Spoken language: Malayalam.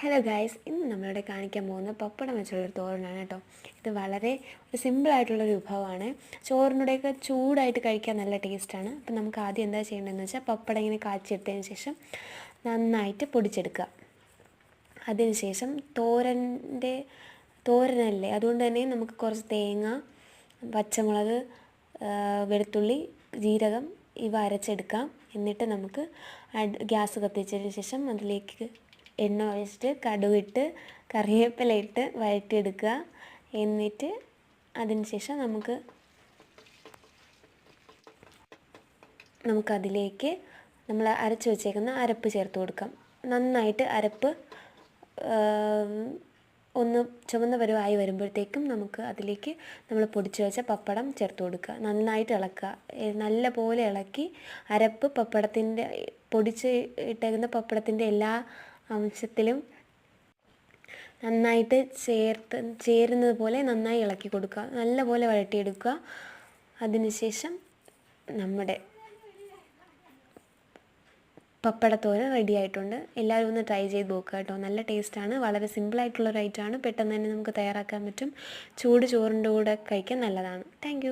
ഹലോ ഗായ്സ്, ഇന്ന് നമ്മളിവിടെ കാണിക്കാൻ പോകുന്ന പപ്പടം വെച്ചുള്ളൊരു തോരനാണ് കേട്ടോ. ഇത് വളരെ ഒരു സിമ്പിളായിട്ടുള്ളൊരു വിഭവമാണ്. ചോറിനോടെയൊക്കെ ചൂടായിട്ട് കഴിക്കാൻ നല്ല ടേസ്റ്റാണ്. അപ്പം നമുക്ക് ആദ്യം എന്താ ചെയ്യേണ്ടതെന്ന് വെച്ചാൽ പപ്പടം ഇങ്ങനെ കാച്ചിയെടുത്തതിന് ശേഷം നന്നായിട്ട് പൊടിച്ചെടുക്കുക. അതിനുശേഷം തോരനല്ലേ, അതുകൊണ്ട് തന്നെ നമുക്ക് കുറച്ച് തേങ്ങ, പച്ചമുളക്, വെളുത്തുള്ളി, ജീരകം ഇവ അരച്ചെടുക്കാം. എന്നിട്ട് നമുക്ക് ഗ്യാസ് കത്തിച്ചതിന് ശേഷം അതിലേക്ക് എണ്ണ ഒഴിച്ചിട്ട് കടുകിട്ട് കറിവേപ്പില ഇട്ട് വഴറ്റിയെടുക്കുക. എന്നിട്ട് അതിന് ശേഷം നമുക്കതിലേക്ക് നമ്മൾ അരച്ച് വെച്ചേക്കുന്ന അരപ്പ് ചേർത്ത് കൊടുക്കാം. നന്നായിട്ട് അരപ്പ് ഒന്ന് ചുവന്ന പരുവായി വരുമ്പോഴത്തേക്കും നമുക്ക് അതിലേക്ക് നമ്മൾ പൊടിച്ച് വെച്ച പപ്പടം ചേർത്ത് കൊടുക്കുക. നന്നായിട്ട് ഇളക്കുക. നല്ല പോലെ ഇളക്കി അരപ്പ് പൊടിച്ച് ഇട്ടേക്കുന്ന പപ്പടത്തിൻ്റെ എല്ലാ അംശത്തിലും നന്നായിട്ട് ചേരുന്നത് പോലെ നന്നായി ഇളക്കി കൊടുക്കുക. നല്ല പോലെ വഴറ്റിയെടുക്കുക. അതിനുശേഷം നമ്മുടെ പപ്പടത്തോരൻ റെഡി ആയിട്ടുണ്ട്. എല്ലാവരും ഒന്ന് ട്രൈ ചെയ്ത് നോക്കുക കേട്ടോ. നല്ല ടേസ്റ്റാണ്. വളരെ സിമ്പിളായിട്ടുള്ളൊരു ഐറ്റമാണ്. പെട്ടെന്ന് തന്നെ നമുക്ക് തയ്യാറാക്കാൻ പറ്റും. ചൂട് ചോറിൻ്റെ കൂടെ കഴിക്കാൻ നല്ലതാണ്. താങ്ക്